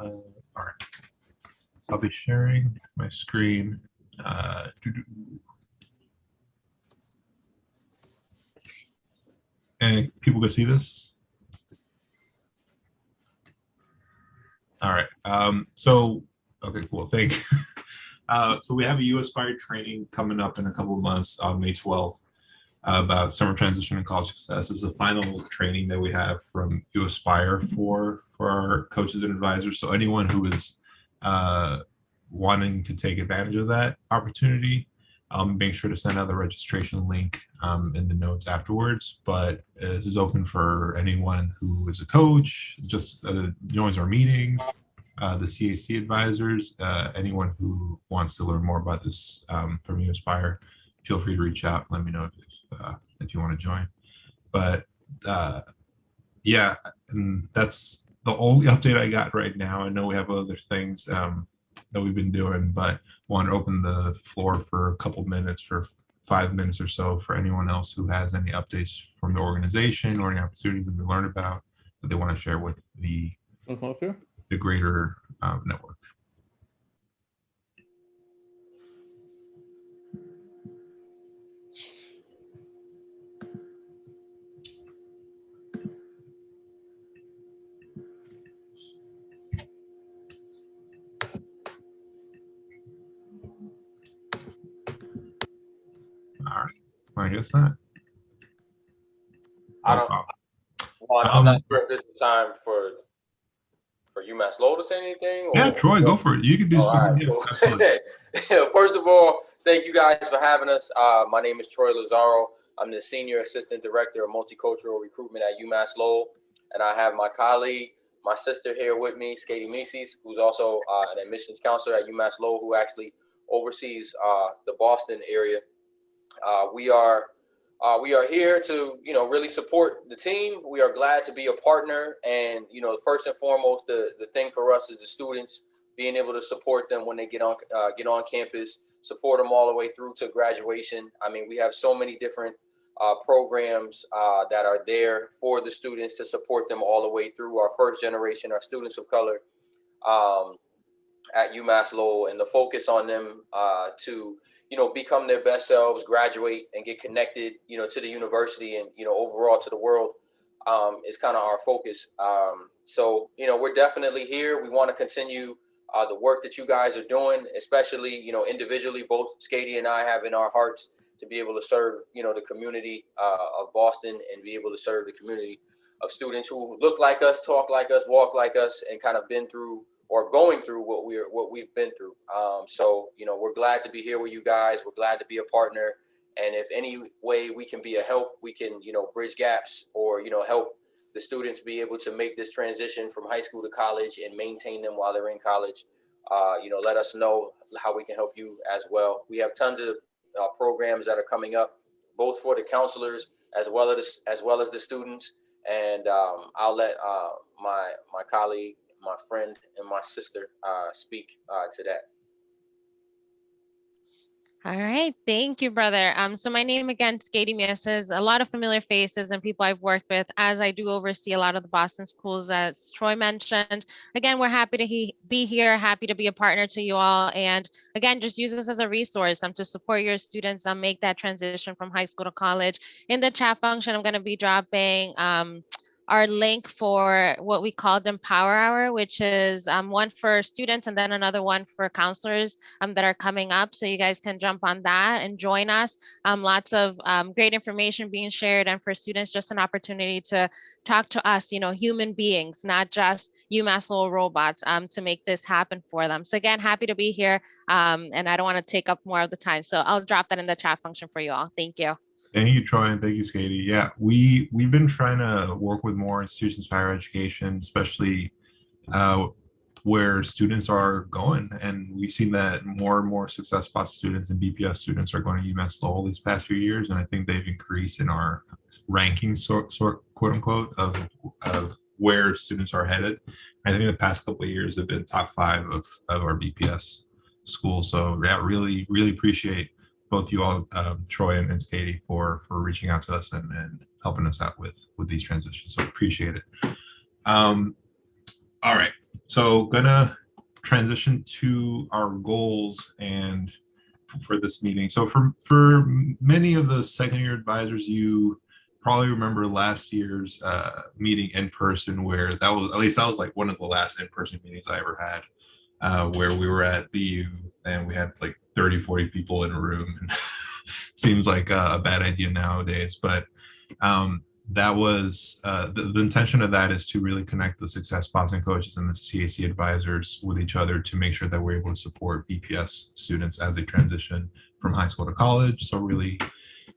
All right. So I'll be sharing my screen. And people can see this? All right. Okay, cool. Thank you. So we have a US Fire training coming up in a couple of months on May 12th about summer transition and college success. This is the final training that we have from US Fire for our coaches and advisors. So anyone who is wanting to take advantage of that opportunity, make sure to send out the registration link in the notes afterwards. But this is open for anyone who is a coach, just joins our meetings, the CAC advisors, anyone who wants to learn more about this from US Fire, feel free to reach out. Let me know if you want to join. But yeah, and that's the only update I got right now. I know we have other things that we've been doing, but want to open the floor for a couple minutes, for 5 minutes or so, for anyone else who has any updates from the organization or any opportunities that they learned about that they want to share with the greater network. All right. Well, I guess not. I'm not sure if this is time for UMass Lowell to say anything. Or, yeah, Troy, go for it. You can do something. Right, cool. First of all, thank you guys for having us. My name is Troy Lazaro. I'm the Senior Assistant Director of Multicultural Recruitment at UMass Lowell. And I have my colleague, my sister here with me, Skady Mises, who's also an admissions counselor at UMass Lowell, who actually oversees the Boston area. We are here to, really support the team. We are glad to be a partner. And, first and foremost, the thing for us is the students, being able to support them when they get on campus, support them all the way through to graduation. I mean, we have so many different programs that are there for the students to support them all the way through. Our first generation, our students of color at UMass Lowell, and the focus on them to become their best selves, graduate, and get connected, to the university and, overall to the world is kind of our focus. So, we're definitely here. We want to continue the work that you guys are doing, especially, individually, both Skady and I have in our hearts to be able to serve, the community of Boston, and be able to serve the community of students who look like us, talk like us, walk like us, and kind of been through or going through what we've been through. So, we're glad to be here with you guys. We're glad to be a partner. And if any way we can be a help, we can, bridge gaps or, help the students be able to make this transition from high school to college and maintain them while they're in college. Let us know how we can help you as well. We have tons of programs that are coming up, both for the counselors as well as the students. And I'll let my colleague, my friend, and my sister speak to that. All right, thank you, brother. So my name again, Skady Mises. A lot of familiar faces and people I've worked with, as I do oversee a lot of the Boston schools, as Troy mentioned. Again, we're happy to be here, happy to be a partner to you all, and again, just use this as a resource to support your students make that transition from high school to college. In the chat function, I'm going to be dropping our link for what we call them Power Hour, which is one for students and then another one for counselors that are coming up. So you guys can jump on that and join us. Lots of great information being shared, and for students, just an opportunity to talk to us, human beings, not just UMass Lowell robots, to make this happen for them. So again, happy to be here, and I don't want to take up more of the time. So I'll drop that in the chat function for you all. Thank you. Thank you, Troy, and thank you, Skady. Yeah, we've been trying to work with more institutions of higher education, especially where students are going, and we've seen that more and more Success Plus students and BPS students are going to UMass Lowell these past few years, and I think they've increased in our rankings, sort quote unquote, of where students are headed. I think the past couple of years have been top 5 of our BPS schools. So yeah, really appreciate both you all, Troy and Skady, for reaching out to us and helping us out with these transitions. So appreciate it. All right. So gonna transition to our goals and for this meeting. So for many of the second year advisors, you probably remember last year's meeting in person, where that was, at least that was like one of the last in-person meetings I ever had, where we were at BU and we had like 30, 40 people in a room. And seems like a bad idea nowadays, but that was the intention of that is to really connect the Success Boston coaches and the CAC advisors with each other to make sure that we're able to support BPS students as they transition from high school to college. So really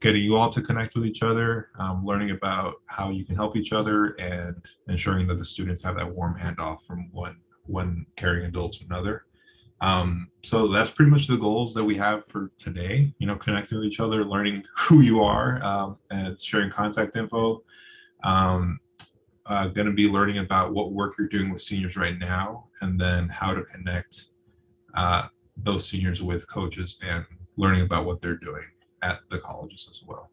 getting you all to connect with each other, learning about how you can help each other, and ensuring that the students have that warm handoff from one caring adult to another. So that's pretty much the goals that we have for today, connecting with each other, learning who you are, and sharing contact info. Going to be learning about what work you're doing with seniors right now, and then how to connect those seniors with coaches and learning about what they're doing at the colleges as well.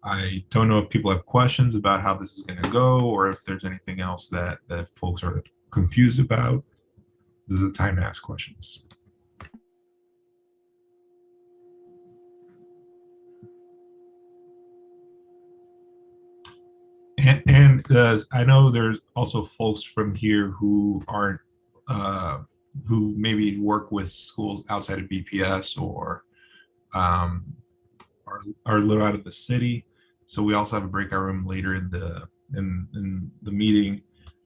I don't know if people have questions about how this is going to go, or if there's anything else that folks are confused about. This is a time to ask questions. And I know there's also folks from here who aren't, who maybe work with schools outside of BPS or are a little out of the city. So we also have a breakout room later in the meeting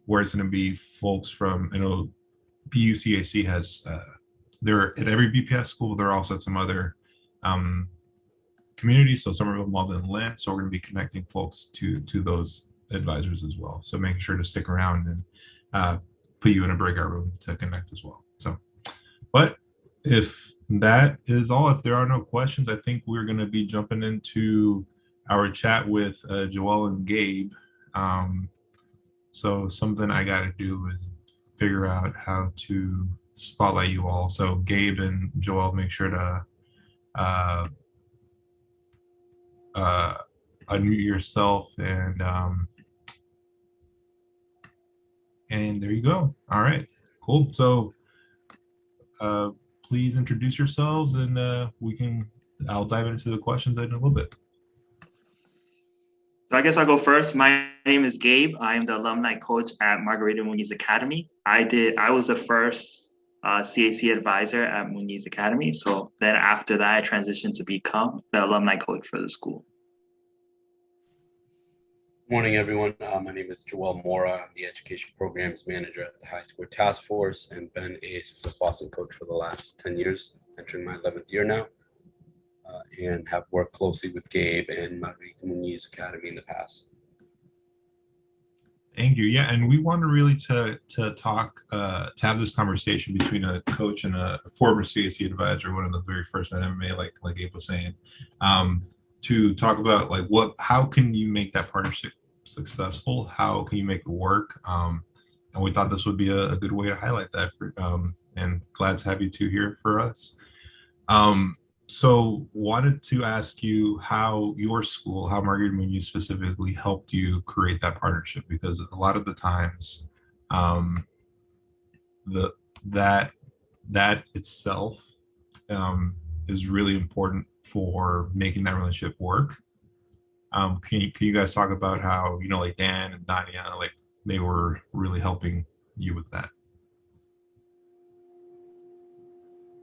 where it's going to be folks from, BUCAC has, they're at every BPS school, they're also at some other communities. So some are involved in Lynn. So we're going to be connecting folks to those advisors as well. So making sure to stick around and put you in a breakout room to connect as well. So, but if that is all, if there are no questions, I think we're going to be jumping into our chat with Joel and Gabe. So something I got to do is figure out how to spotlight you all. So Gabe and Joel, make sure to unmute yourself, and there you go. All right, cool. So please introduce yourselves, and I'll dive into the questions in a little bit. So I guess I'll go first. My name is Gabe. I am the alumni coach at Margarita Muniz Academy. I was the first CAC advisor at Muniz Academy. So then after that, I transitioned to become the alumni coach for the school. Morning, everyone. My name is Joel Mora. I'm the Education Programs Manager at the High School Task Force and been a Success Boston coach for the last 10 years, entering my 11th year now, and have worked closely with Gabe and Margarita Muniz Academy in the past. Thank you. Yeah, and we want to really to talk, to have this conversation between a coach and a former CAC advisor, one of the very first at MMA, like Gabe was saying, to talk about how can you make that partnership successful? How can you make it work? And we thought this would be a good way to highlight that. And glad to have you two here for us. So wanted to ask you how your school, how Margarita Muniz specifically helped you create that partnership, because a lot of the times that itself is really important for making that relationship work. Can you guys talk about how, Dan and Danya, they were really helping you with that?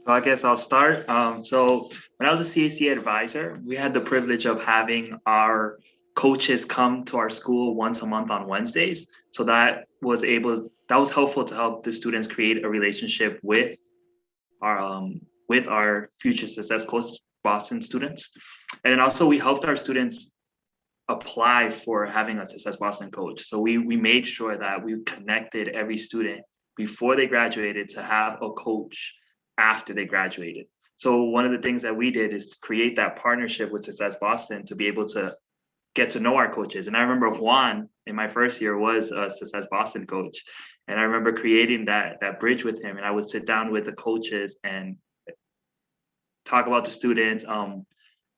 So I guess I'll start. So when I was a CAC advisor, we had the privilege of having our coaches come to our school once a month on Wednesdays. So that was helpful to help the students create a relationship with our future Success Coach Boston students. And then also we helped our students apply for having a Success Boston coach. So we made sure that we connected every student before they graduated to have a coach after they graduated. So one of the things that we did is create that partnership with Success Boston to be able to get to know our coaches. And I remember Juan in my first year was a Success Boston coach. And I remember creating that bridge with him. And I would sit down with the coaches and talk about the students.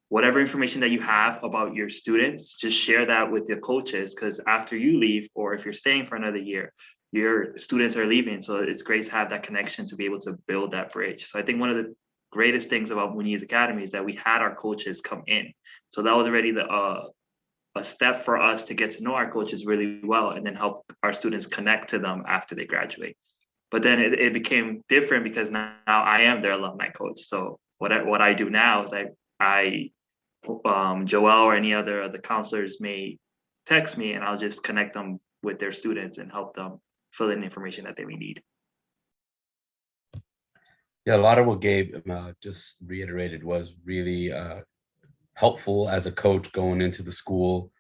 Whatever information that you have about your students, just share that with your coaches, because after you leave, or if you're staying for another year, your students are leaving. So it's great to have that connection to be able to build that bridge. So I think one of the greatest things about Muniz Academy is that we had our coaches come in. So that was already a step for us to get to know our coaches really well and then help our students connect to them after they graduate. But then it became different because now I am their alumni coach. So what I do now is I Joel or any other of the counselors may text me and I'll just connect them with their students and help them fill in information that they may need. Yeah, a lot of what Gabe just reiterated was really helpful as a coach going into the school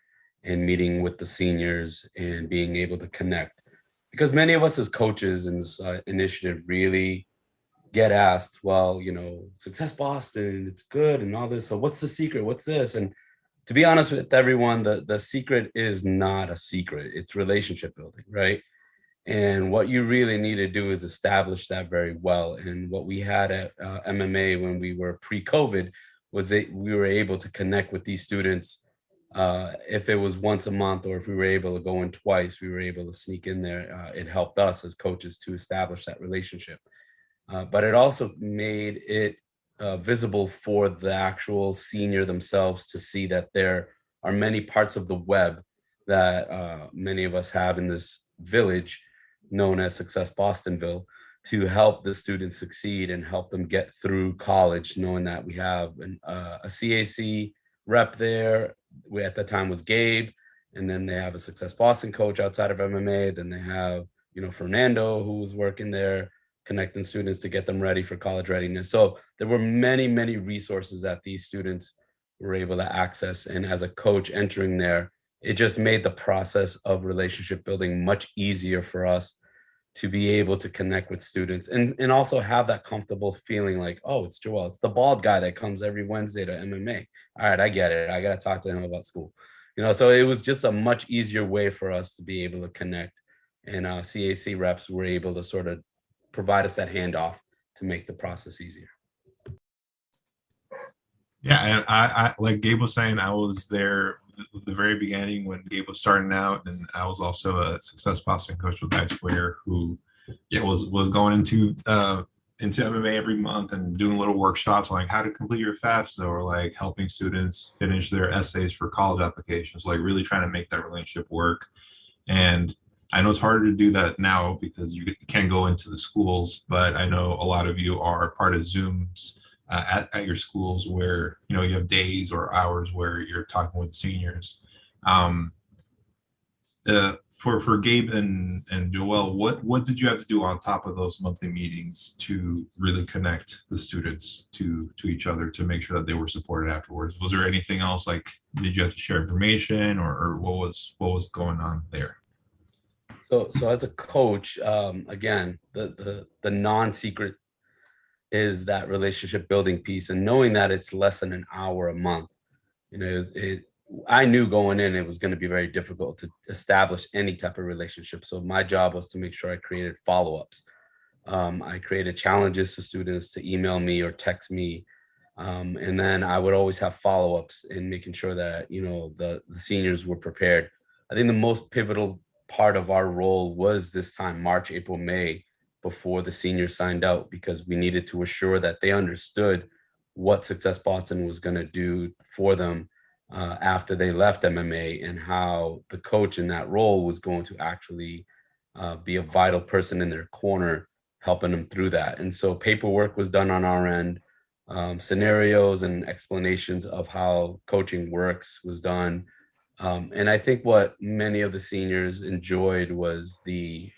and meeting with the seniors and being able to connect. Because many of us as coaches in this initiative really get asked, well, you know, Success Boston, it's good and all this. So what's the secret? What's this? And to be honest with everyone, the secret is not a secret. It's relationship building, right? And what you really need to do is establish that very well. And what we had at MMA when we were pre-COVID was that we were able to connect with these students. If it was once a month or if we were able to go in twice, we were able to sneak in there. It helped us as coaches to establish that relationship. But it also made it visible for the actual senior themselves to see that there are many parts of the web that many of us have in this village known as Success Bostonville to help the students succeed and help them get through college, knowing that we have a CAC rep there. We at the time was Gabe, and then they have a Success Boston coach outside of MMA. Then they have, you know, Fernando, who was working there, connecting students to get them ready for college readiness. So there were many, many resources that these students were able to access. And as a coach entering there, it just made the process of relationship building much easier for us to be able to connect with students and also have that comfortable feeling like, oh, it's Joel, it's the bald guy that comes every Wednesday to MMA. All right, I get it. I got to talk to him about school. You know, so it was just a much easier way for us to be able to connect. And CAC reps were able to sort of provide us that handoff to make the process easier. Yeah, and I like Gabe was saying, I was there at the very beginning when Gabe was starting out, and I was also a Success Boston coach with I Square, who was going into MMA every month and doing little workshops like how to complete your FAFSA or like helping students finish their essays for college applications, like really trying to make that relationship work. And I know it's harder to do that now because you can't go into the schools, but I know a lot of you are part of Zooms at your schools where, you know, you have days or hours where you're talking with seniors. For Gabe and Joel, what did you have to do on top of those monthly meetings to really connect the students to each other to make sure that they were supported afterwards? Was there anything else, like did you have to share information or what was going on there? So as a coach, again, the non-secret is that relationship building piece, and knowing that it's less than an hour a month. You know, I knew going in it was going to be very difficult to establish any type of relationship. So my job was to make sure I created follow-ups. I created challenges to students to email me or text me. And then I would always have follow-ups in making sure that, you know, the seniors were prepared. I think the most pivotal part of our role was this time, March, April, May, before the seniors signed out, because we needed to assure that they understood what Success Boston was going to do for them after they left MMA, and how the coach in that role was going to actually be a vital person in their corner, helping them through that. And so paperwork was done on our end. Scenarios and explanations of how coaching works was done. And I think what many of the seniors enjoyed was the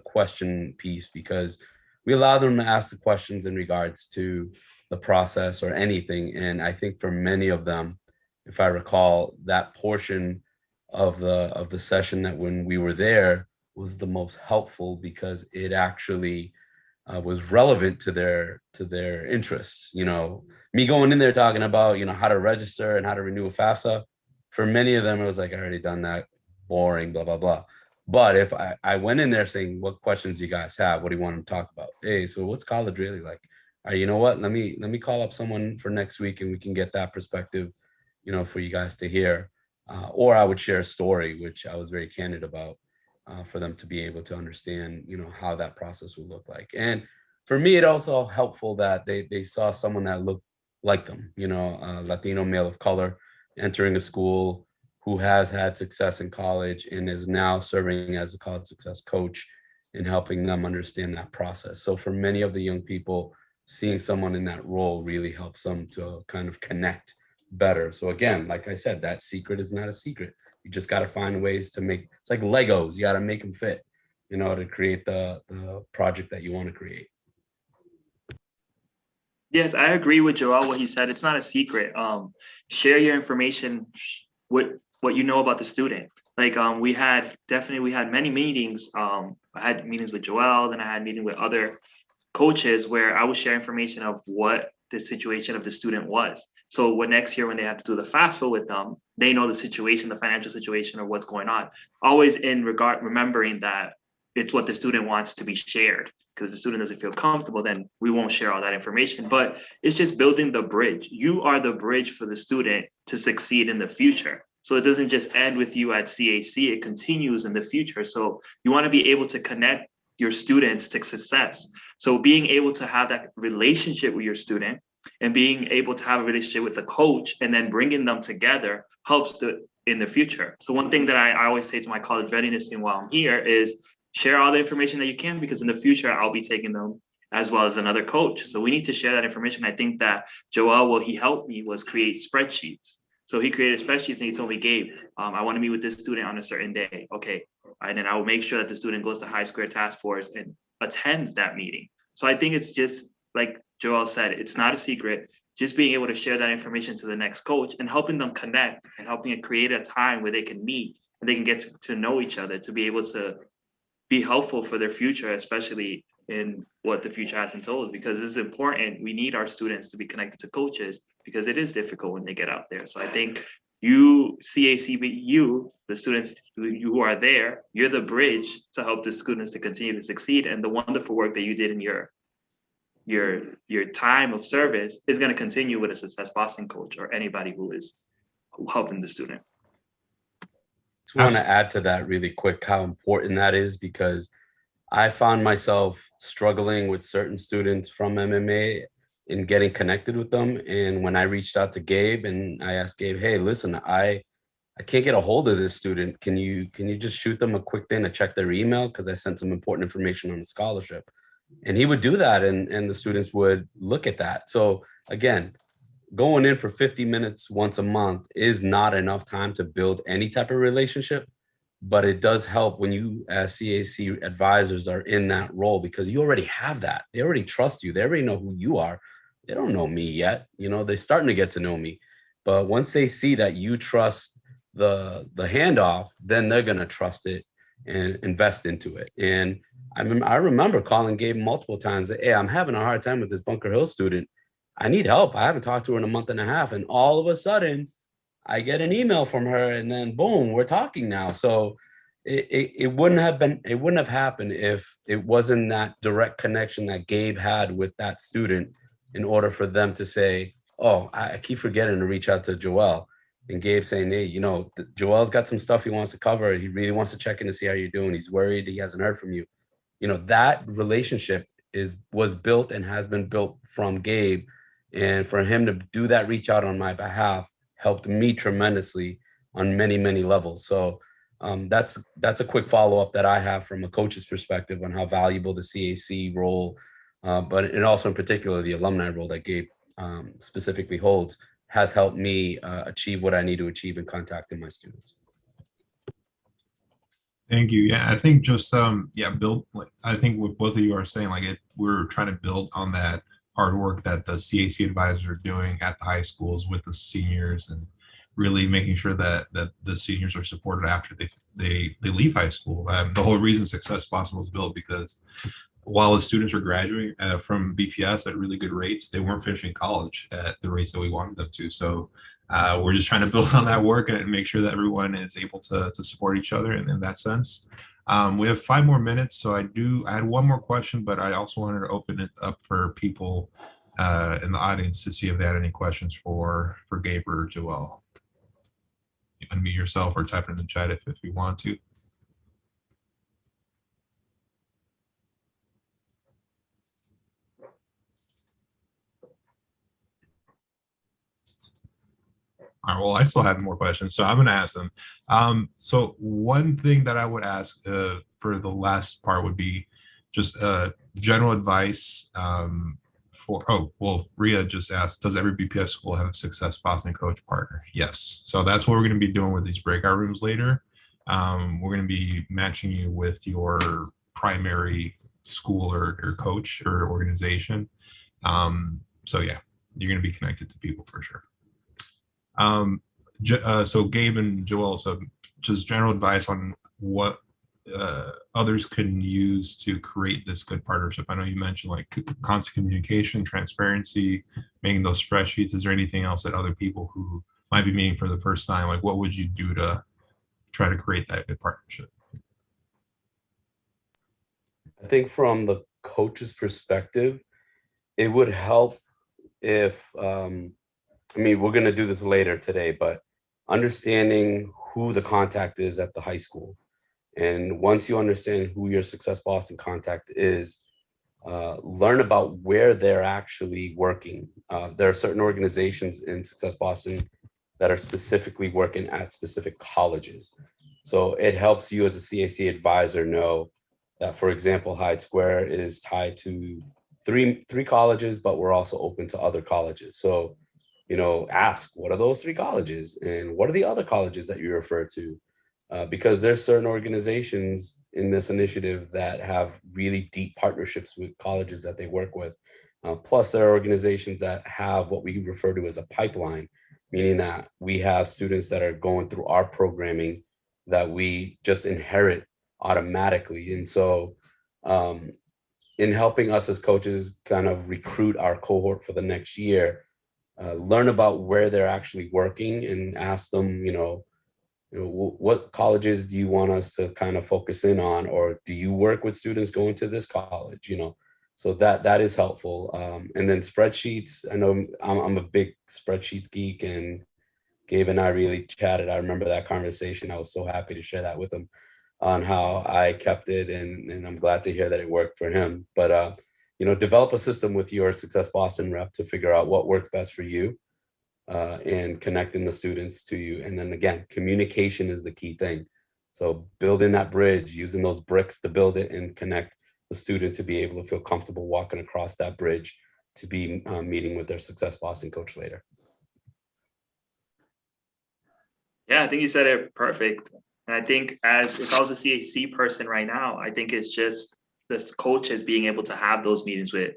question piece, because we allowed them to ask the questions in regards to the process or anything. And I think for many of them, if I recall, that portion of the session that when we were there was the most helpful, because it actually was relevant to their interests. You know, me going in there talking about, you know, how to register and how to renew a FAFSA, for many of them it was like, I already done that, boring, blah blah blah. But if I went in there saying, what questions do you guys have? What do you want to talk about? Hey, so what's college really like? You know what? Let me call up someone for next week and we can get that perspective, you know, for you guys to hear. Or I would share a story, which I was very candid about. for them to be able to understand, how that process would look like. And for me, it also helpful that they saw someone that looked like them, a Latino male of color entering a school who has had success in college and is now serving as a college success coach and helping them understand that process. So for many of the young people, seeing someone in that role really helps them to kind of connect better. So again, like I said, that secret is not a secret. You just got to find ways to it's like Legos. You got to make them fit, to create the project that you want to create. Yes, I agree with Joel, what he said. It's not a secret. Share your information, what you know about the student. Like we had many meetings. I had meetings with Joel, then I had meetings with other coaches where I would share information of what the situation of the student was. So next year when they have to do the FAFSA with them, they know the situation, the financial situation, or what's going on. Always remembering that it's what the student wants to be shared. Because if the student doesn't feel comfortable, then we won't share all that information. But it's just building the bridge. You are the bridge for the student to succeed in the future. So it doesn't just end with you at CAC, it continues in the future. So you want to be able to connect your students to success. So being able to have that relationship with your student and being able to have a relationship with the coach and then bringing them together helps in the future. So one thing that I always say to my college readiness team while I'm here is share all the information that you can, because in the future, I'll be taking them as well as another coach. So we need to share that information. I think that Joel, what he helped me was create spreadsheets. So he created spreadsheets and he told me, Gabe, I want to meet with this student on a certain day. Okay. And then I will make sure that the student goes to High Square Task Force and attends that meeting. So I think it's just like Joel said, it's not a secret. Just being able to share that information to the next coach and helping them connect and helping it create a time where they can meet and they can get to know each other to be able to be helpful for their future, especially in what the future hasn't told, because it's important. We need our students to be connected to coaches because it is difficult when they get out there. So I think you, CACBU, the students who are there, you're the bridge to help the students to continue to succeed. And the wonderful work that you did in your time of service is going to continue with a Success Boston coach or anybody who is helping the student. I want to add to that really quick how important that is, because I found myself struggling with certain students from MMA in getting connected with them. And when I reached out to Gabe and I asked Gabe, hey, listen, I can't get a hold of this student. Can you just shoot them a quick thing to check their email? Because I sent some important information on the scholarship. And he would do that and the students would look at that. So again, going in for 50 minutes once a month is not enough time to build any type of relationship, but it does help when you as CAC advisors are in that role, because you already have that. They already trust you. They already know who you are. They don't know me yet. They're starting to get to know me. But once they see that you trust the handoff, then they're going to trust it and invest into it. And I remember calling Gabe multiple times. Hey, I'm having a hard time with this Bunker Hill student. I need help. I haven't talked to her in a month and a half. And all of a sudden, I get an email from her and then boom, we're talking now. So it wouldn't have happened if it wasn't that direct connection that Gabe had with that student in order for them to say, oh, I keep forgetting to reach out to Joel. And Gabe saying, hey, Joel's got some stuff he wants to cover. He really wants to check in to see how you're doing. He's worried he hasn't heard from you. That relationship was built and has been built from Gabe. And for him to do that reach out on my behalf helped me tremendously on many, many levels. So that's a quick follow-up that I have from a coach's perspective on how valuable the CAC role, but also in particular the alumni role that Gabe specifically holds, has helped me achieve what I need to achieve in contacting my students. Thank you. Yeah, I think just build. I think what both of you are saying, we're trying to build on that hard work that the CAC advisors are doing at the high schools with the seniors, and really making sure that the seniors are supported after they leave high school. The whole reason Success Possible was built, because while the students were graduating from BPS at really good rates, they weren't finishing college at the rates that we wanted them to. So we're just trying to build on that work and make sure that everyone is able to support each other in that sense. We have 5 more minutes, so I had one more question, but I also wanted to open it up for people in the audience to see if they had any questions for Gabe or Joel. You unmute yourself or type it in the chat if you want to. All right, well, I still have more questions, so I'm going to ask them. So one thing that I would ask for the last part would be just general advice Ria just asked, does every BPS school have a Success Boston coach partner? Yes. So that's what we're going to be doing with these breakout rooms later. We're going to be matching you with your primary school or coach or organization. So yeah, you're going to be connected to people for sure. So Gabe and Joel, so just general advice on what others can use to create this good partnership. I know you mentioned like constant communication, transparency, making those spreadsheets. Is there anything else that other people who might be meeting for the first time, like what would you do to try to create that good partnership? I think from the coach's perspective, it would help if, I mean, we're going to do this later today, but understanding who the contact is at the high school. And once you understand who your Success Boston contact is, learn about where they're actually working. There are certain organizations in Success Boston that are specifically working at specific colleges. So it helps you as a CAC advisor know that, for example, Hyde Square is tied to three colleges, but we're also open to other colleges. So, you know, ask, what are those three colleges? And what are the other colleges that you refer to? Because there's certain organizations in this initiative that have really deep partnerships with colleges that they work with. Plus, there are organizations that have what we refer to as a pipeline, meaning that we have students that are going through our programming that we just inherit automatically. And so in helping us as coaches kind of recruit our cohort for the next year, learn about where they're actually working and ask them, you know, what colleges do you want us to kind of focus in on, or do you work with students going to this college, you know? So that is helpful. And then spreadsheets, I know I'm a big spreadsheets geek, and Gabe and I really chatted. I remember that conversation. I was so happy to share that with him on how I kept it, and I'm glad to hear that it worked for him. But you know, develop a system with your Success Boston rep to figure out what works best for you, and connecting the students to you. And then again, communication is the key thing. So building that bridge, using those bricks to build it and connect the student to be able to feel comfortable walking across that bridge to be meeting with their Success Boston coach later. Yeah, I think you said it perfect. And I think if I was a CAC person right now, I think it's just this coaches being able to have those meetings with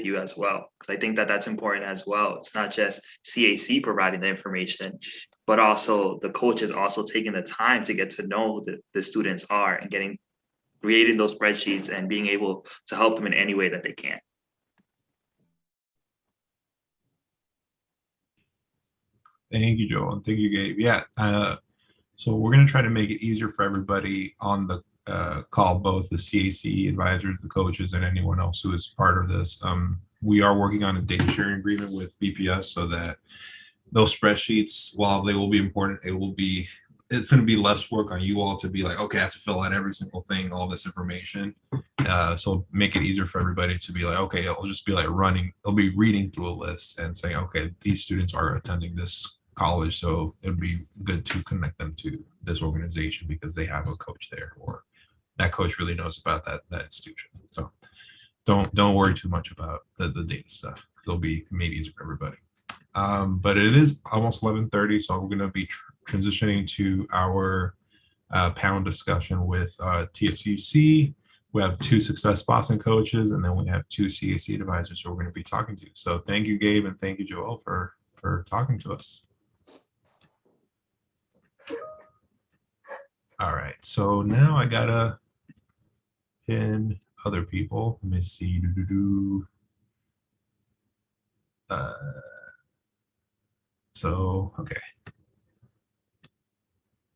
you as well. Because I think that's important as well. It's not just CAC providing the information, but also the coaches also taking the time to get to know who the students are and creating those spreadsheets and being able to help them in any way that they can. Thank you, Joel, and thank you, Gabe. Yeah, so we're going to try to make it easier for everybody on the call, both the CAC advisors, the coaches, and anyone else who is part of this. We are working on a data sharing agreement with BPS so that those spreadsheets, while they will be important, it's going to be less work on you all to be like, okay, I have to fill out every single thing, all this information. So make it easier for everybody to be like, okay, it'll just be like they'll be reading through a list and saying, okay, these students are attending this college, so it would be good to connect them to this organization because they have a coach there, or that coach really knows about that institution. So don't worry too much about the data stuff. It'll be made easier for everybody. But it is almost 11:30, so we're going to be transitioning to our panel discussion with TFCC. We have 2 Success Boston coaches, and then we have 2 CAC advisors who we're going to be talking to. So thank you, Gabe, and thank you, Joel, for talking to us. All right, so now I gotta pin other people. Let me see. So, okay.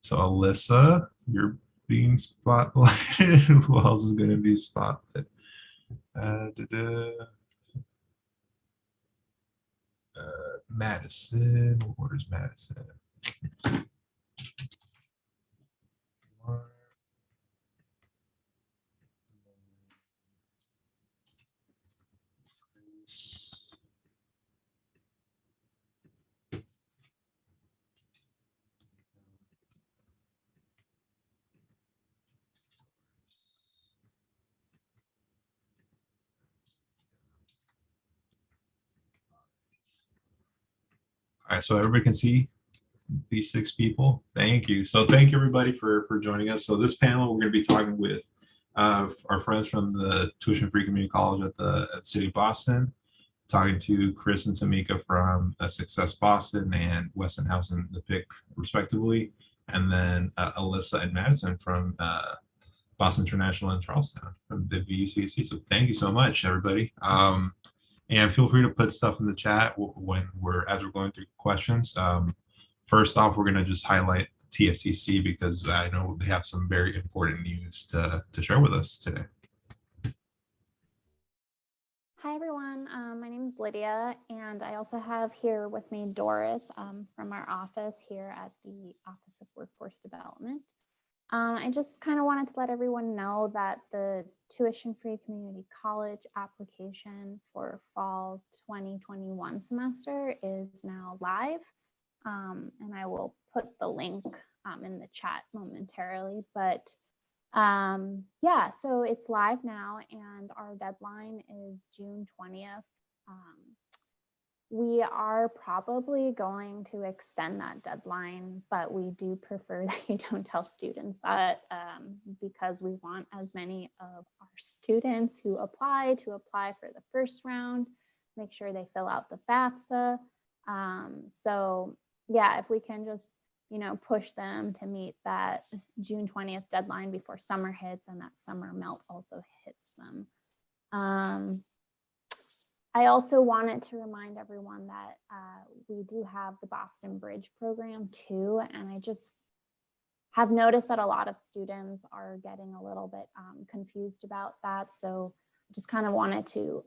So Alyssa, you're being spotlighted. Who else is gonna be spotlighted? Madison, where's Madison? All right, so everybody can see these 6 people. Thank you. So thank you everybody for joining us. So this panel, we're going to be talking with our friends from the Tuition Free Community College at the City of Boston, talking to Chris and Tamika from Success Boston and Westinghouse and the PIC respectively, and then Alyssa and Madison from Boston International and Charlestown from the VUCC. So thank you so much, everybody. And feel free to put stuff in the chat when as we're going through questions. First off, we're going to just highlight TFCC because I know they have some very important news to share with us today. Hi, everyone. My name is Lydia, and I also have here with me Doris from our office here at the Office of Workforce Development. I just kind of wanted to let everyone know that the Tuition Free Community College application for fall 2021 semester is now live. And I will put the link in the chat momentarily, but yeah, so it's live now and our deadline is June 20th. We are probably going to extend that deadline, but we do prefer that you don't tell students that because we want as many of our students who apply to apply for the first round, make sure they fill out the FAFSA. So yeah, if we can just, push them to meet that June 20th deadline before summer hits and that summer melt also hits them. I also wanted to remind everyone that we do have the Boston Bridge program too, and I just have noticed that a lot of students are getting a little bit confused about that. So just kind of wanted to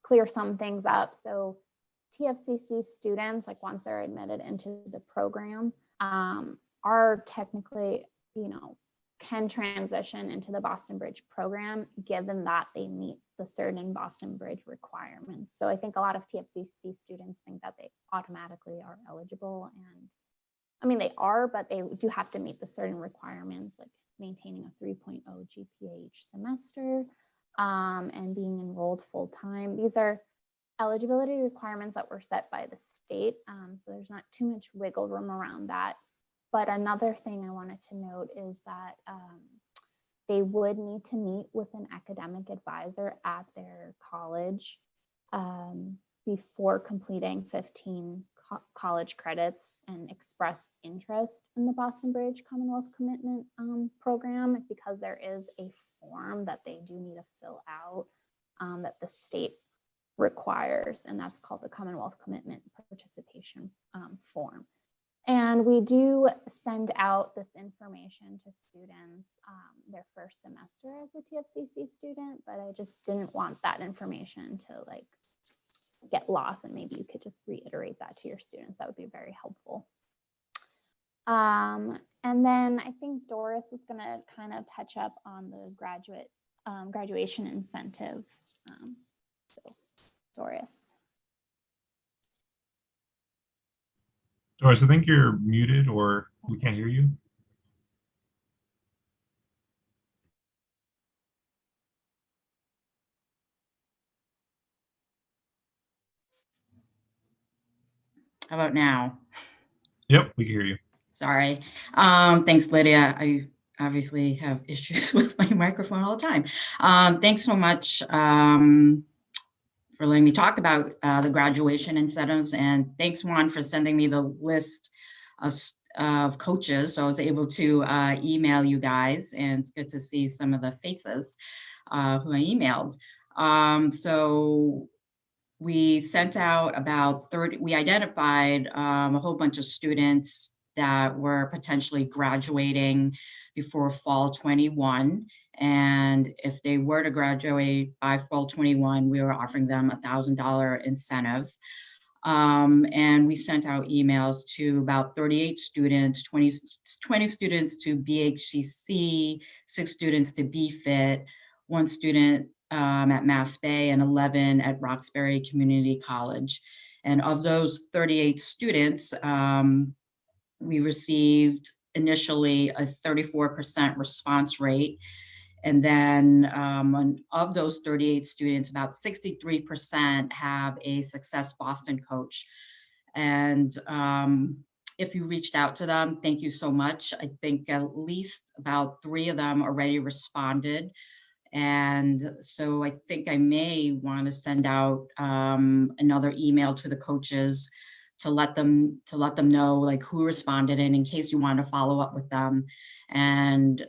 clear some things up. So TFCC students, like once they're admitted into the program, are technically, can transition into the Boston Bridge program, given that they meet the certain Boston Bridge requirements. So I think a lot of TFCC students think that they automatically are eligible. And I mean, they are, but they do have to meet the certain requirements, like maintaining a 3.0 GPA each semester and being enrolled full time. These are eligibility requirements that were set by the state. So there's not too much wiggle room around that. But another thing I wanted to note is that they would need to meet with an academic advisor at their college before completing 15 college credits and express interest in the Boston Bridge Commonwealth Commitment program, because there is a form that they do need to fill out that the state requires, and that's called the Commonwealth Commitment Participation Form. And we do send out this information to students their first semester as a TFCC student, but I just didn't want that information to get lost, and maybe you could just reiterate that to your students. That would be very helpful. And then I think Doris was going to kind of touch up on the graduation incentive. So Doris. Doris, I think you're muted or we can't hear you. How about now? Yep, we can hear you. Sorry. Thanks, Lydia. I obviously have issues with my microphone all the time. Thanks so much for letting me talk about the graduation incentives. And thanks, Juan, for sending me the list of coaches. So I was able to email you guys, and it's good to see some of the faces who I emailed. So we sent out about 30, we identified a whole bunch of students that were potentially graduating before fall 21. And if they were to graduate by fall 21, we were offering them $1,000 incentive. And we sent out emails to about 38 students, 20 students to BHCC, 6 students to BFIT, 1 student at Mass Bay, and 11 at Roxbury Community College. And of those 38 students, we received initially a 34% response rate. And then of those 38 students, about 63% have a Success Boston coach. And if you reached out to them, thank you so much. I think at least about 3 of them already responded. And so I think I may want to send out another email to the coaches to let them know like who responded, and in case you want to follow up with them. And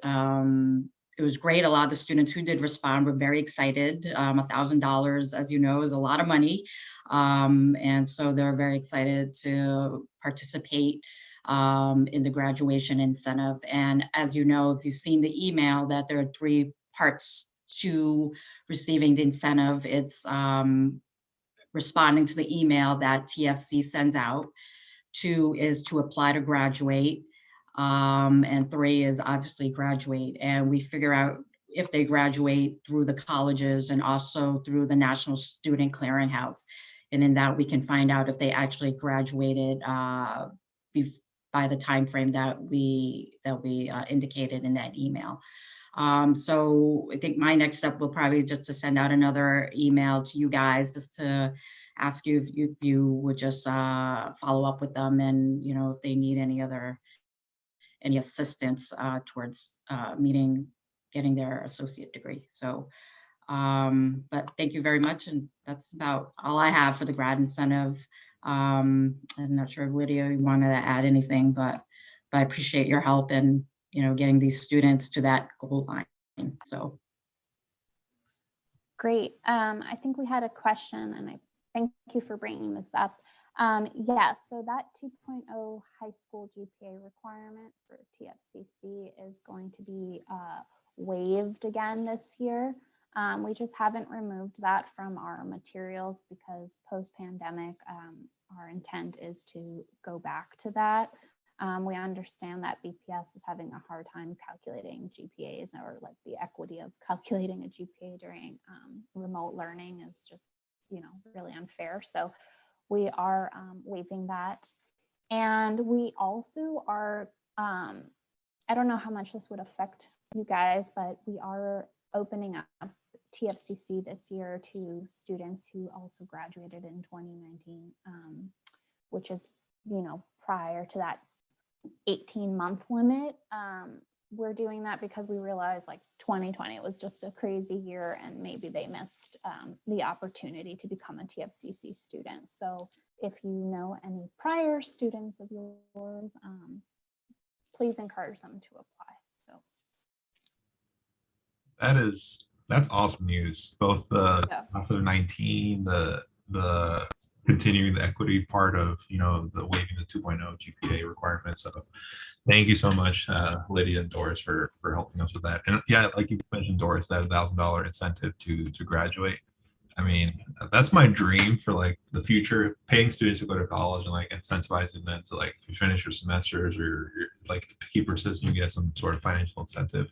it was great. A lot of the students who did respond were very excited. $1,000, as you know, is a lot of money. And so they're very excited to participate in the graduation incentive. And as you know, if you've seen the email, that there are 3 parts to receiving the incentive. It's responding to the email that TFC sends out. 2 is to apply to graduate. And 3 is obviously graduate. And we figure out if they graduate through the colleges and also through the National Student Clearinghouse. And in that, we can find out if they actually graduated by the time frame that we indicated in that email. So I think my next step will probably just to send out another email to you guys, just to ask you if you would just follow up with them, and if they need any assistance towards getting their associate degree. So, but thank you very much, and that's about all I have for the grad incentive. I'm not sure if Lydia, you wanted to add anything, but I appreciate your help in getting these students to that goal line. So great. I think we had a question, and I thank you for bringing this up. Yes, so that 2.0 high school GPA requirement for TFCC is going to be waived again this year. We just haven't removed that from our materials because post-pandemic, our intent is to go back to that. We understand that BPS is having a hard time calculating GPAs, or like the equity of calculating a GPA during remote learning is just, really unfair. So we are waiving that. And we also are, I don't know how much this would affect you guys, but we are opening up TFCC this year to students who also graduated in 2019, which is, prior to that 18-month limit. We're doing that because we realized like 2020 was just a crazy year, and maybe they missed the opportunity to become a TFCC student. So if you know any prior students of yours, please encourage them to apply. So that's awesome news. Both the class of 19, the continuing the equity part of the waiving the 2.0 GPA requirement. So thank you so much, Lydia and Doris, for helping us with that. And yeah, like you mentioned, Doris, that $1,000 incentive to graduate. I mean, that's my dream for like the future, paying students to go to college and like incentivizing them to like, if you finish your semesters or you're like keep persisting, you get some sort of financial incentive.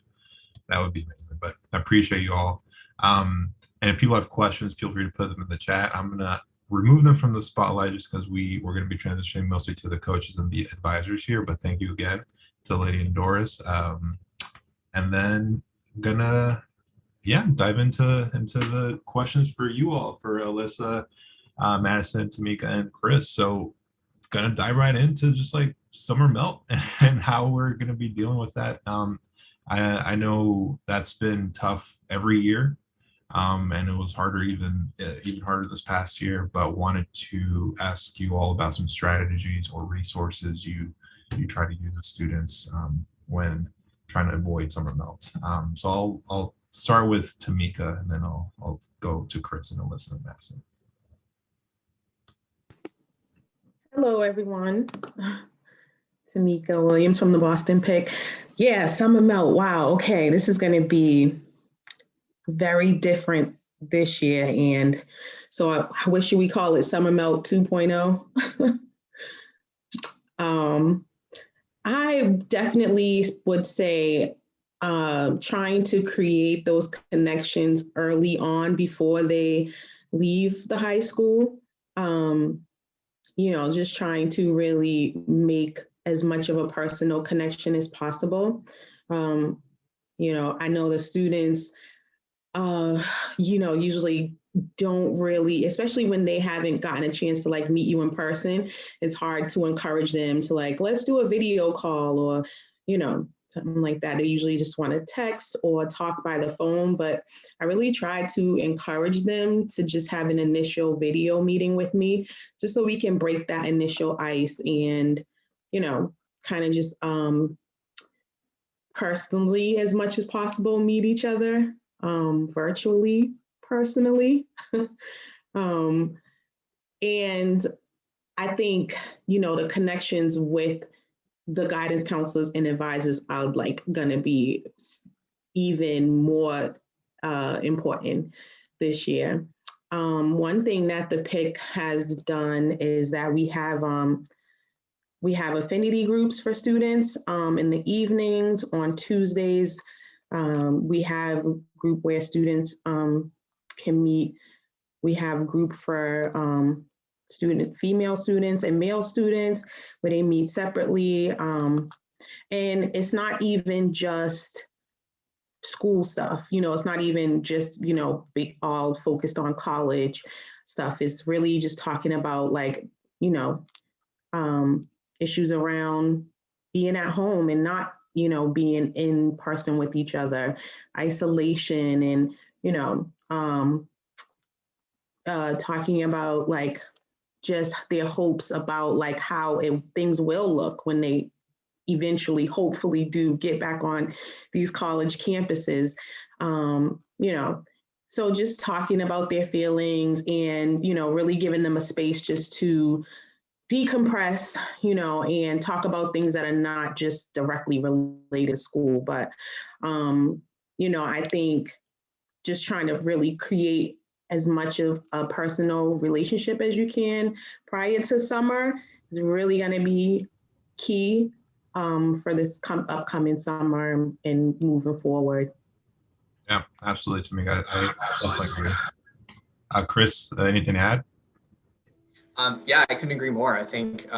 That would be amazing. But I appreciate you all. And if people have questions, feel free to put them in the chat. I'm gonna remove them from the spotlight just because we're going to be transitioning mostly to the coaches and the advisors here. But thank you again to Lydia and Doris. And then I'm gonna dive into the questions for you all, for Alyssa, Madison, Tamika, and Chris. So gonna dive right into just like summer melt and how we're gonna be dealing with that. I know that's been tough every year. And it was harder, even harder this past year, but wanted to ask you all about some strategies or resources you try to use with students when trying to avoid summer melt. So I'll start with Tamika, and then I'll go to Chris and Alyssa and Madison. Hello, everyone. Tamika Williams from the Boston Pick. Yeah, summer melt. Wow. Okay, this is going to be very different this year, and so what should we call it? Summer melt 2.0. I definitely would say trying to create those connections early on before they leave the high school. Just trying to really make as much of a personal connection as possible. I know the students, usually don't really, especially when they haven't gotten a chance to like meet you in person, it's hard to encourage them to like, let's do a video call or, you know, something like that. They usually just want to text or talk by the phone, but I really try to encourage them to just have an initial video meeting with me, just so we can break that initial ice and, you know, kind of just personally as much as possible meet each other virtually, personally. And I think, you know, the connections with the guidance counselors and advisors are like gonna be even more important this year. One thing that the PIC has done is that we have affinity groups for students in the evenings. On Tuesdays, we have a group where students can meet. We have a group for female students and male students where they meet separately. And it's not even just school stuff, you know, it's not even just, you know, all focused on college stuff. It's really just talking about like, you know, issues around being at home and not, you know, being in person with each other, isolation, and, you know, talking about like just their hopes about like how things will look when they eventually, hopefully, do get back on these college campuses. You know, so just talking about their feelings and, you know, really giving them a space just to decompress, you know, and talk about things that are not just directly related to school. But, you know, I think just trying to really create as much of a personal relationship as you can prior to summer is really going to be key for this upcoming summer and moving forward. Yeah, absolutely, Tamika. I definitely agree. Chris, anything to add? Yeah, I couldn't agree more. I think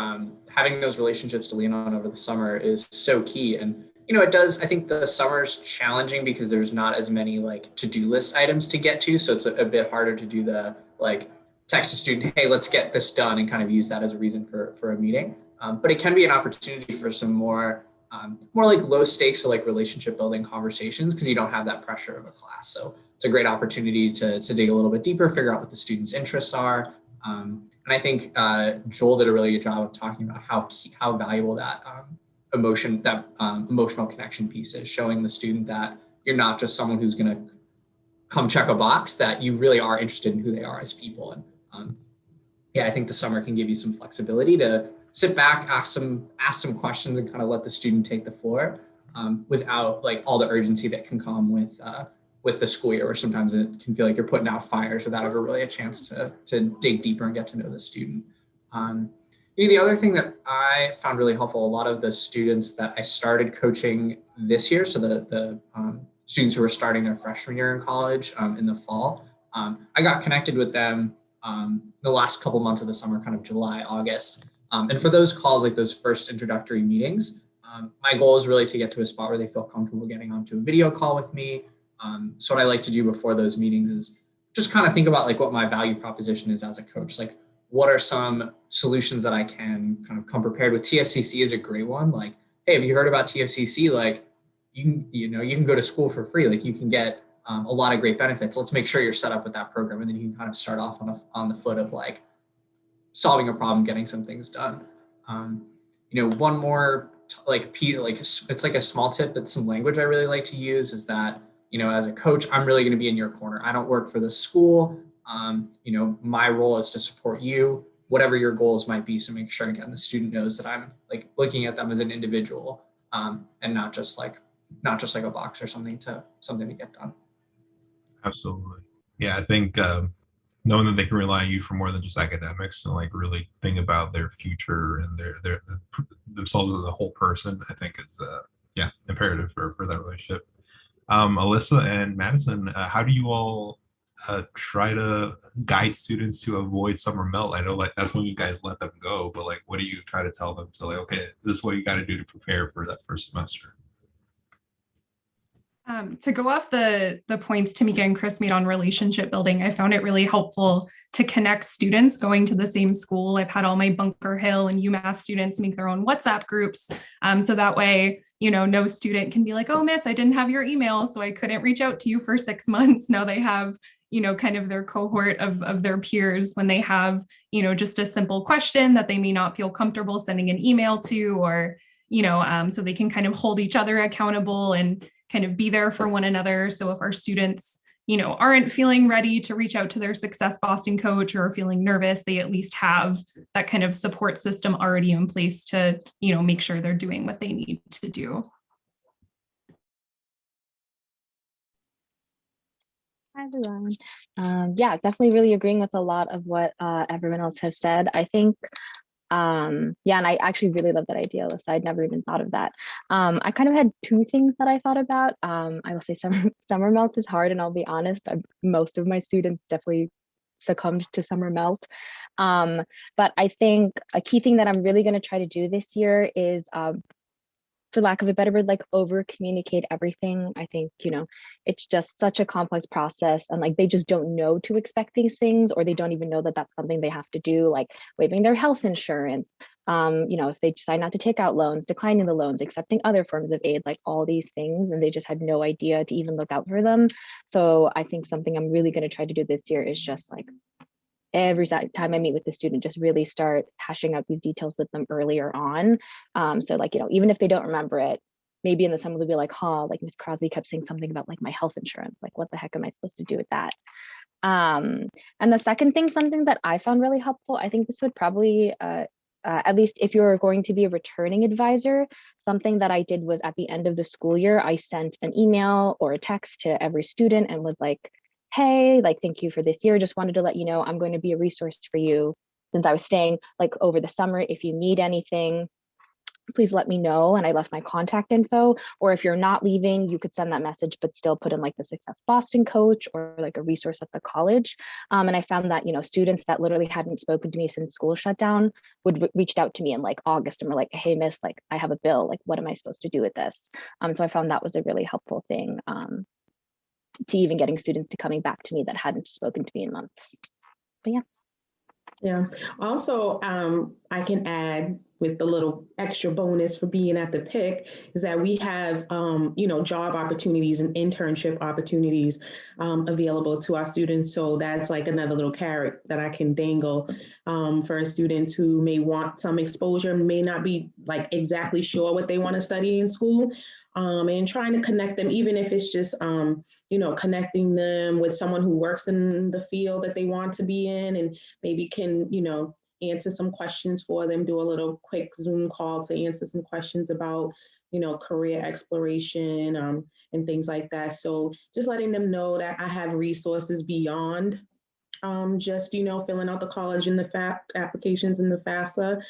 having those relationships to lean on over the summer is so key. And, you know, it does, I think the summer's challenging because there's not as many like to-do list items to get to. So it's a bit harder to do the like text a student, hey, let's get this done, and kind of use that as a reason for a meeting. But it can be an opportunity for some more like low stakes or like relationship building conversations because you don't have that pressure of a class. So it's a great opportunity to dig a little bit deeper, figure out what the students' interests are. And I think Joel did a really good job of talking about how valuable that emotional connection piece is, showing the student that you're not just someone who's going to come check a box, that you really are interested in who they are as people. And yeah, I think the summer can give you some flexibility to sit back, ask some questions, and kind of let the student take the floor without like all the urgency that can come with the school year, where sometimes it can feel like you're putting out fires without ever really a chance to dig deeper and get to know the student. You know, the other thing that I found really helpful, a lot of the students that I started coaching this year, so the students who are starting their freshman year in college in the fall, I got connected with them the last couple months of the summer, kind of July, August. And for those calls, like those first introductory meetings, my goal is really to get to a spot where they feel comfortable getting onto a video call with me. So what I like to do before those meetings is just kind of think about like what my value proposition is as a coach. Like, what are some solutions that I can kind of come prepared with? TFCC is a great one. Like, hey, have you heard about TFCC? Like, you can go to school for free. Like, you can get a lot of great benefits. Let's make sure you're set up with that program, and then you can kind of start off on the foot of like solving a problem, getting some things done. You know, one more it's like a small tip, but some language I really like to use is that, you know, as a coach, I'm really going to be in your corner. I don't work for the school. You know, my role is to support you, whatever your goals might be. So make sure, again, the student knows that I'm like looking at them as an individual and not just like a box or something to get done. Absolutely. Yeah, I think knowing that they can rely on you for more than just academics and like really think about their future and their themselves as a whole person, I think is imperative for that relationship. Alyssa and Madison, how do you all try to guide students to avoid summer melt? I know like that's when you guys let them go, but like what do you try to tell them to like, okay, this is what you got to do to prepare for that first semester? To go off the points Tamika and Chris made on relationship building, I found it really helpful to connect students going to the same school. I've had all my Bunker Hill and UMass students make their own WhatsApp groups. So that way, no student can be like, oh, miss, I didn't have your email, so I couldn't reach out to you for 6 months. Now they have, kind of their cohort of their peers when they have, just a simple question that they may not feel comfortable sending an email to, or, so they can kind of hold each other accountable and kind of be there for one another. So if our students, aren't feeling ready to reach out to their Success Boston coach or feeling nervous, they at least have that kind of support system already in place to, make sure they're doing what they need to do. Hi, everyone. Yeah, definitely really agreeing with a lot of what everyone else has said. I think yeah, and I actually really love that idea, Alyssa. I'd never even thought of that. I kind of had two things that I thought about. I will say summer melt is hard, and I'll be honest, most of my students definitely succumbed to summer melt. But I think a key thing that I'm really going to try to do this year is, for lack of a better word, like over communicate everything. I think, it's just such a complex process, and like they just don't know to expect these things, or they don't even know that that's something they have to do, like waiving their health insurance, if they decide not to take out loans, declining the loans, accepting other forms of aid, like all these things, and they just had no idea to even look out for them. So I think something I'm really going to try to do this year is just like every time I meet with the student, just really start hashing out these details with them earlier on. So like, even if they don't remember it, maybe in the summer they'll be like, like Miss Crosby kept saying something about like my health insurance. Like, what the heck am I supposed to do with that? And the second thing, something that I found really helpful, I think this would probably, at least if you're going to be a returning advisor, something that I did was at the end of the school year, I sent an email or a text to every student and was like, hey, like, thank you for this year. Just wanted to let you know I'm going to be a resource for you since I was staying like over the summer. If you need anything, please let me know. And I left my contact info. Or if you're not leaving, you could send that message, but still put in like the Success Boston coach or like a resource at the college. And I found that, students that literally hadn't spoken to me since school shut down would reached out to me in like August and were like, hey, miss, like I have a bill. Like, what am I supposed to do with this? So I found that was a really helpful thing. To even getting students to coming back to me that hadn't spoken to me in months. But yeah. Yeah. Also, I can add with the little extra bonus for being at the PIC is that we have, job opportunities and internship opportunities available to our students. So that's like another little carrot that I can dangle for students who may want some exposure, may not be like exactly sure what they want to study in school, and trying to connect them, even if it's just, connecting them with someone who works in the field that they want to be in and maybe can, answer some questions for them, do a little quick Zoom call to answer some questions about, career exploration and things like that. So just letting them know that I have resources beyond just, filling out the college and the applications and the FAFSA.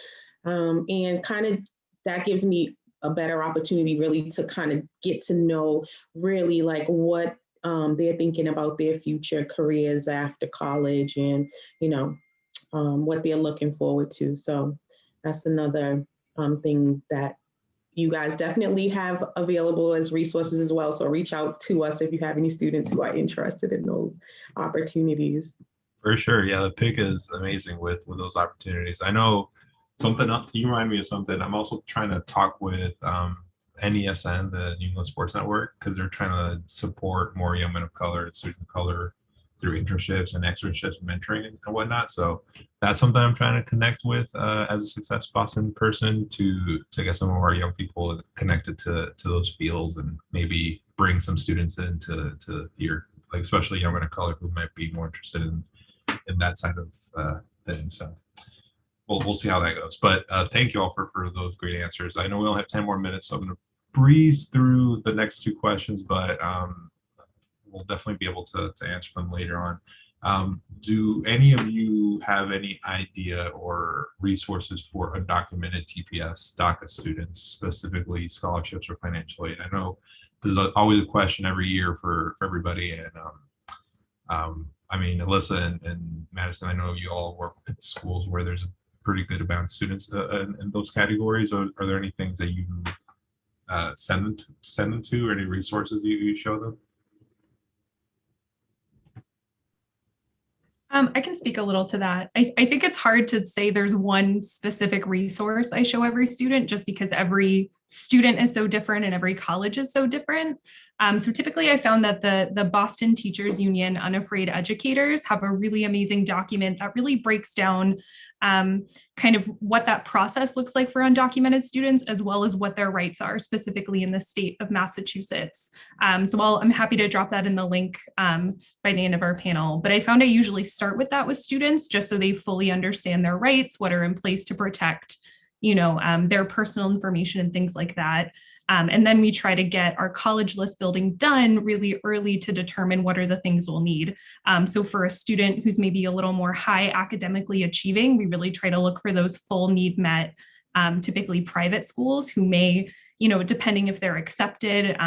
And kind of that gives me a better opportunity really to kind of get to know really like what they're thinking about their future careers after college and, what they're looking forward to. So that's another thing that you guys definitely have available as resources as well. So reach out to us if you have any students who are interested in those opportunities. For sure. Yeah, the PIC is amazing with those opportunities. I know something, you remind me of something. I'm also trying to talk with NESN, the New England Sports Network, because they're trying to support more young men of color and students of color through internships and externships and mentoring and whatnot. So that's something I'm trying to connect with as a Success Boston person to get some of our young people connected to those fields and maybe bring some students into here, like especially young men of color who might be more interested in that side of things. So we'll see how that goes. But thank you all for those great answers. I know we only have 10 more minutes, so I'm going to breeze through the next two questions, but we'll definitely be able to answer them later on. Do any of you have any idea or resources for undocumented TPS DACA students, specifically scholarships or financial aid? I know this is always a question every year for everybody. And I mean, Alyssa and Madison, I know you all work at schools where there's a pretty good amount of students in those categories. Are there any things that you send them to, or any resources you show them? I can speak a little to that. I think it's hard to say there's one specific resource I show every student, just because every student is so different and every college is so different. So typically I found that the Boston Teachers Union Unafraid Educators have a really amazing document that really breaks down kind of what that process looks like for undocumented students, as well as what their rights are specifically in the state of Massachusetts. So I'm happy to drop that in the link by the end of our panel. But I found I usually start with that with students, just so they fully understand their rights, what are in place to protect, their personal information and things like that. And then we try to get our college list building done really early to determine what are the things we'll need. So for a student who's maybe a little more high academically achieving, we really try to look for those full need met, typically private schools who may, depending if they're accepted,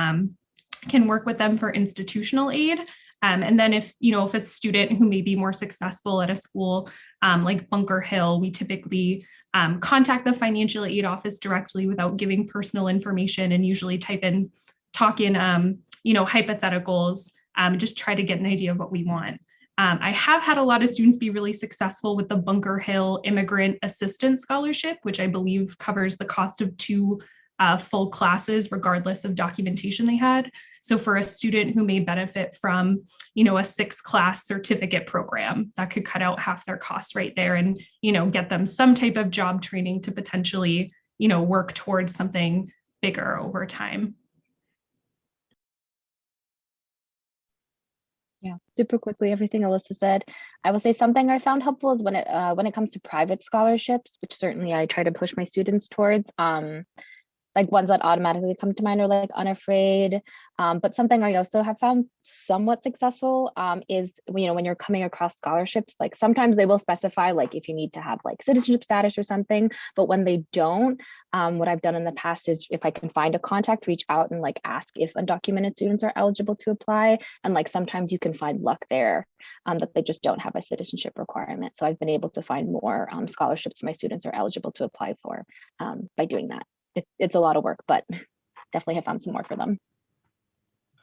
can work with them for institutional aid. And then if a student who may be more successful at a school like Bunker Hill, we typically contact the financial aid office directly without giving personal information, and usually talk in hypotheticals, just try to get an idea of what we want. I have had a lot of students be really successful with the Bunker Hill Immigrant Assistance Scholarship, which I believe covers the cost of 2 full classes, regardless of documentation they had. So for a student who may benefit from, a 6-class certificate program, that could cut out half their costs right there, and, get them some type of job training to potentially, work towards something bigger over time. Yeah, super quickly, everything Alyssa said. I will say something I found helpful is when it comes to private scholarships, which certainly I try to push my students towards. Like ones that automatically come to mind are like Unafraid. But something I also have found somewhat successful is, when you're coming across scholarships, like sometimes they will specify like if you need to have like citizenship status or something, but when they don't, what I've done in the past is, if I can find a contact, reach out and like ask if undocumented students are eligible to apply. And like sometimes you can find luck there, that they just don't have a citizenship requirement. So I've been able to find more scholarships my students are eligible to apply for by doing that. It's a lot of work, but definitely have found some more for them.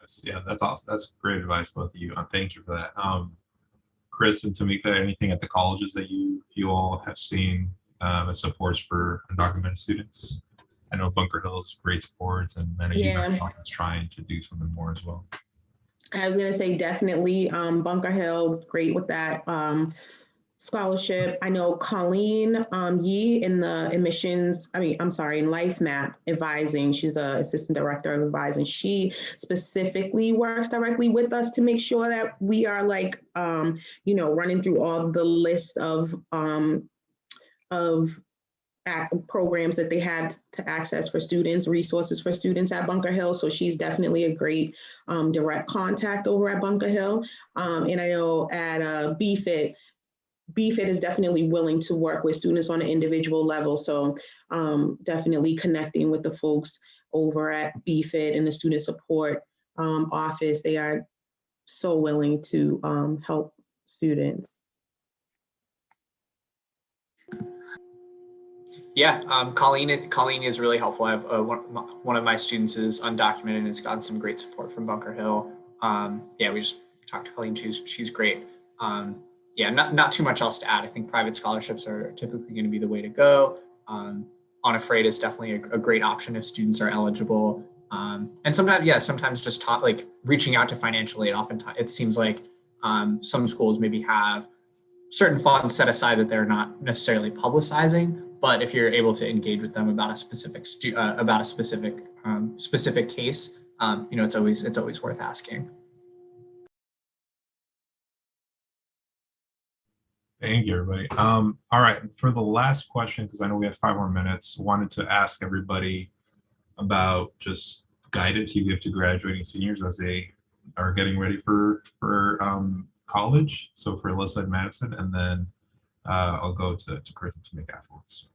That's awesome. That's great advice, both of you. Thank you for that. Chris and Tamika, anything at the colleges that you all have seen as supports for undocumented students? I know Bunker Hill is great supports, and then UMass is trying to do something more as well. I was going to say definitely Bunker Hill, great with that scholarship. I know Colleen Yee in the in Life Map advising, she's an assistant director of advising. She specifically works directly with us to make sure that we are like, running through all the list of programs that they had to access for students, resources for students at Bunker Hill. So she's definitely a great direct contact over at Bunker Hill. And I know at BFIT is definitely willing to work with students on an individual level. So definitely connecting with the folks over at BFIT and the student support office. They are so willing to help students. Yeah, Colleen is really helpful. I have one of my students is undocumented and has gotten some great support from Bunker Hill. We just talked to Colleen. She's great. Not too much else to add. I think private scholarships are typically going to be the way to go. Unafraid is definitely a great option if students are eligible. And sometimes just reaching out to financial aid. Oftentimes, it seems like some schools maybe have certain funds set aside that they're not necessarily publicizing. But if you're able to engage with them about a specific specific case, it's always worth asking. Thank you, everybody. All right, for the last question, because I know we have 5 more minutes, wanted to ask everybody about just guidance you give to graduating seniors as they are getting ready for college. So for Alyssa and Madison, and then I'll go to Chris to make afterwards.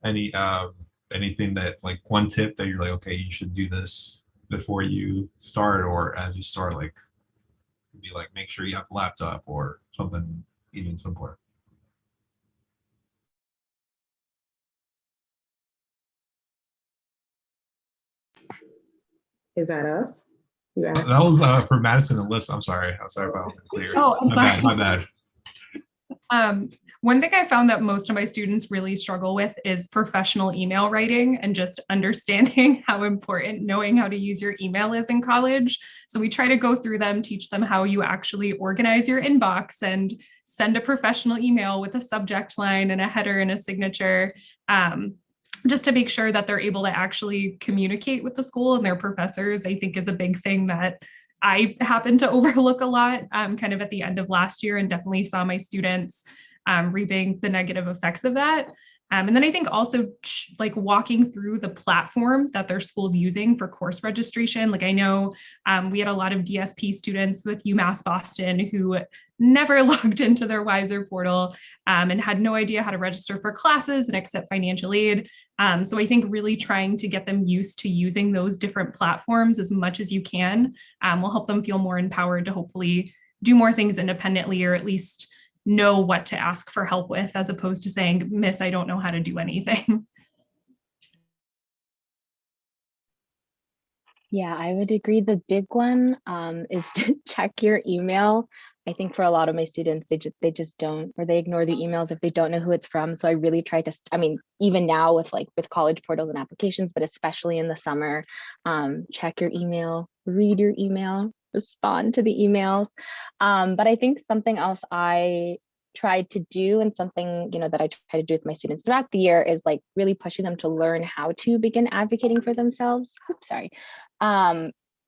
Anything that, like, one tip that you're like, okay, you should do this before you start, or as you start, like, be like, make sure you have a laptop or something even simpler. Is that us? Yeah. That was for Madison and Liz. I'm sorry. I'm sorry if I wasn't clear. Oh, I'm sorry. My bad. One thing I found that most of my students really struggle with is professional email writing and just understanding how important knowing how to use your email is in college. So we try to go through them, teach them how you actually organize your inbox and send a professional email with a subject line and a header and a signature, just to make sure that they're able to actually communicate with the school and their professors. I think is a big thing that I happened to overlook a lot kind of at the end of last year, and definitely saw my students reaping the negative effects of that. And then I think also like walking through the platform that their school's using for course registration. Like I know we had a lot of DSP students with UMass Boston who never logged into their Wiser portal and had no idea how to register for classes and accept financial aid. So I think really trying to get them used to using those different platforms as much as you can will help them feel more empowered to hopefully do more things independently, or at least know what to ask for help with, as opposed to saying, Miss, I don't know how to do anything. Yeah, I would agree. The big one is to check your email. I think for a lot of my students, they just don't, or they ignore the emails if they don't know who it's from. So I really try to, I mean, even now with college portals and applications, but especially in the summer, check your email, read your email, respond to the emails. But I think something else I tried to do, and something that I try to do with my students throughout the year, is like really pushing them to learn how to begin advocating for themselves. Oops, sorry.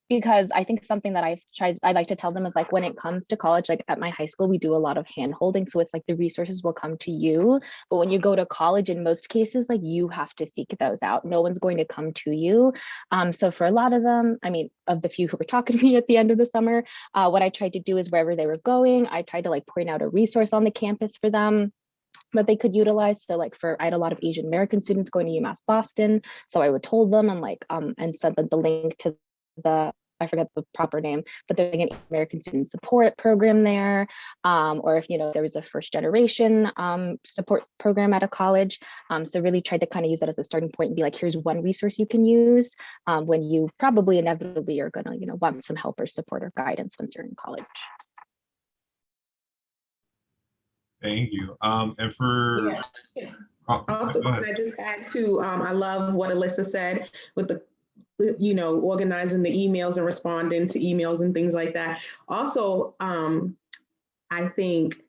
Because I think something that I like to tell them is like, when it comes to college, like at my high school, we do a lot of hand holding. So it's like the resources will come to you. But when you go to college, in most cases, like you have to seek those out. No one's going to come to you. So for a lot of them, I mean, of the few who were talking to me at the end of the summer, what I tried to do is wherever they were going, I tried to like point out a resource on the campus for them that they could utilize. So like I had a lot of Asian American students going to UMass Boston. So I would told them and send them the link to I forget the proper name, but there's an American student support program there. Or if, there was a first generation support program at a college. So really tried to kind of use that as a starting point and be like, here's one resource you can use when you probably inevitably are going to, want some help or support or guidance once you're in college. Thank you. And for also, can I just add to, I love what Alyssa said with the organizing the emails and responding to emails and things like that. Also, I think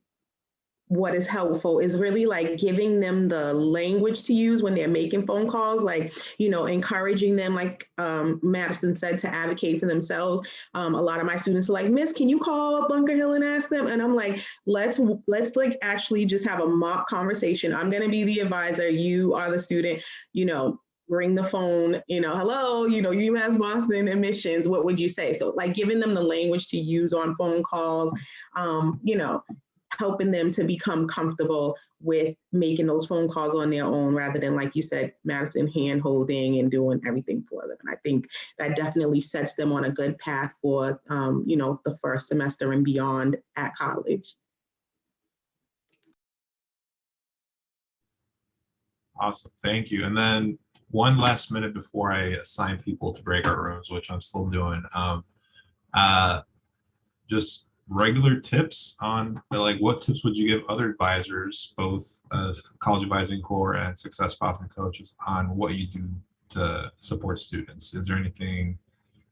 what is helpful is really like giving them the language to use when they're making phone calls, like, encouraging them, like Madison said, to advocate for themselves. A lot of my students are like, Miss, can you call Bunker Hill and ask them? And I'm like, let's like actually just have a mock conversation. I'm going to be the advisor. You are the student, bring the phone, hello, UMass Boston admissions, what would you say? So like giving them the language to use on phone calls, helping them to become comfortable with making those phone calls on their own, rather than, like you said, Madison, hand holding and doing everything for them. And I think that definitely sets them on a good path for, the first semester and beyond at college. Awesome, thank you. And then one last minute before I assign people to breakout rooms, which I'm still doing, just regular tips on what tips would you give other advisors, both College Advising Corps and Success Boston coaches, on what you do to support students? Is there anything,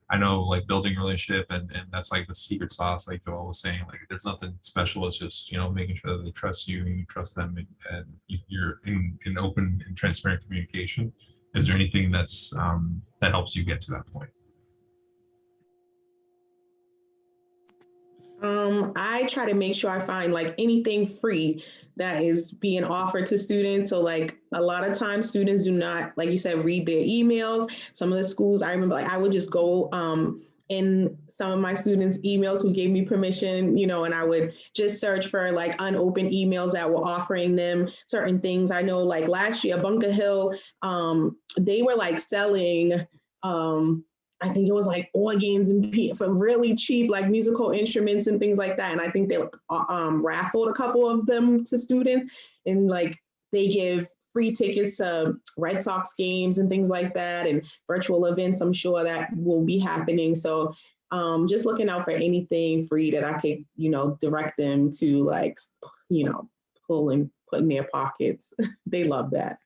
I know like building a relationship and that's like the secret sauce, like Joel was saying, like there's nothing special. It's just, making sure that they trust you and you trust them, and you're in open and transparent communication. Is there anything that's that helps you get to that point? I try to make sure I find like anything free that is being offered to students. So like a lot of times students do not, like you said, read their emails. Some of the schools, I remember I would just go in some of my students' emails who gave me permission, and I would just search for like unopened emails that were offering them certain things. I know like last year, Bunker Hill, they were like selling, I think it was like organs and for really cheap, like musical instruments and things like that. And I think they raffled a couple of them to students, and like they give free tickets to Red Sox games and things like that, and virtual events. I'm sure that will be happening. So just looking out for anything free that I could, direct them to, like, pull and put in their pockets. They love that.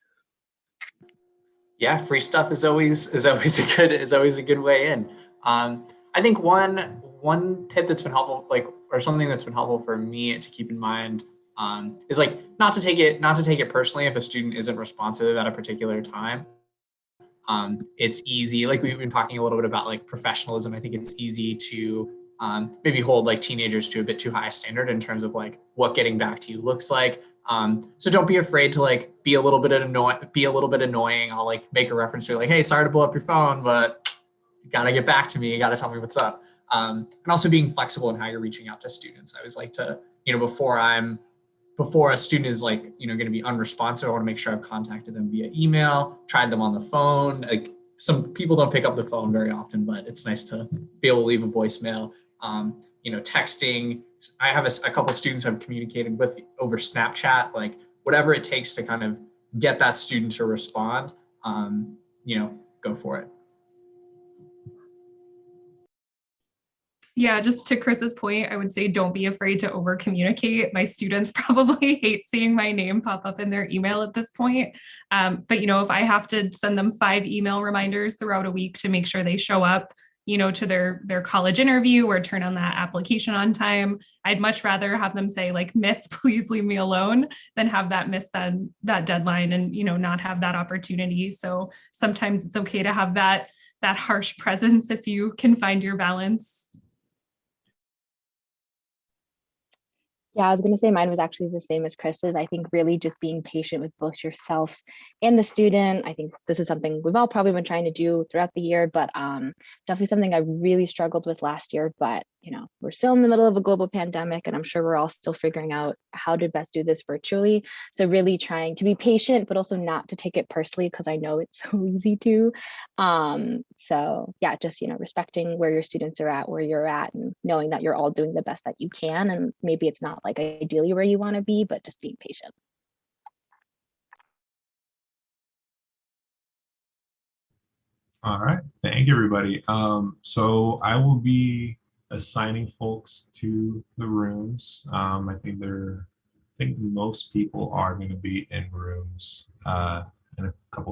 Yeah, free stuff is always a good way in. I think one tip that's been helpful, or something that's been helpful for me to keep in mind, is not to take it personally if a student isn't responsive at a particular time. It's easy, like we've been talking a little bit about professionalism. I think it's easy to maybe hold teenagers to a bit too high a standard in terms of what getting back to you looks like. So don't be afraid to be a little bit annoying. I'll make a reference to hey, sorry to blow up your phone, but you gotta get back to me. You gotta tell me what's up. And also being flexible in how you're reaching out to students. I always like to, before a student is going to be unresponsive, I want to make sure I've contacted them via email, tried them on the phone. Some people don't pick up the phone very often, but it's nice to be able to leave a voicemail. Texting. I have a couple students I've communicated with over Snapchat, whatever it takes to kind of get that student to respond, go for it. Yeah, just to Chris's point, I would say don't be afraid to over communicate. My students probably hate seeing my name pop up in their email at this point. But if I have to send them 5 email reminders throughout a week to make sure they show up, to their college interview or turn on that application on time, I'd much rather have them say miss, please leave me alone, than have that miss that deadline and, not have that opportunity. So sometimes it's okay to have that harsh presence if you can find your balance. Yeah, I was going to say mine was actually the same as Chris's. I think really just being patient with both yourself and the student. I think this is something we've all probably been trying to do throughout the year, but definitely something I really struggled with last year. But, we're still in the middle of a global pandemic, and I'm sure we're all still figuring out how to best do this virtually. So really trying to be patient, but also not to take it personally, because I know it's so easy to. So yeah, just, respecting where your students are at, where you're at, and knowing that you're all doing the best that you can. And maybe it's not ideally where you want to be, but just being patient. All right. Thank you, everybody. So I will be assigning folks to the rooms. I think most people are going to be in rooms in a couple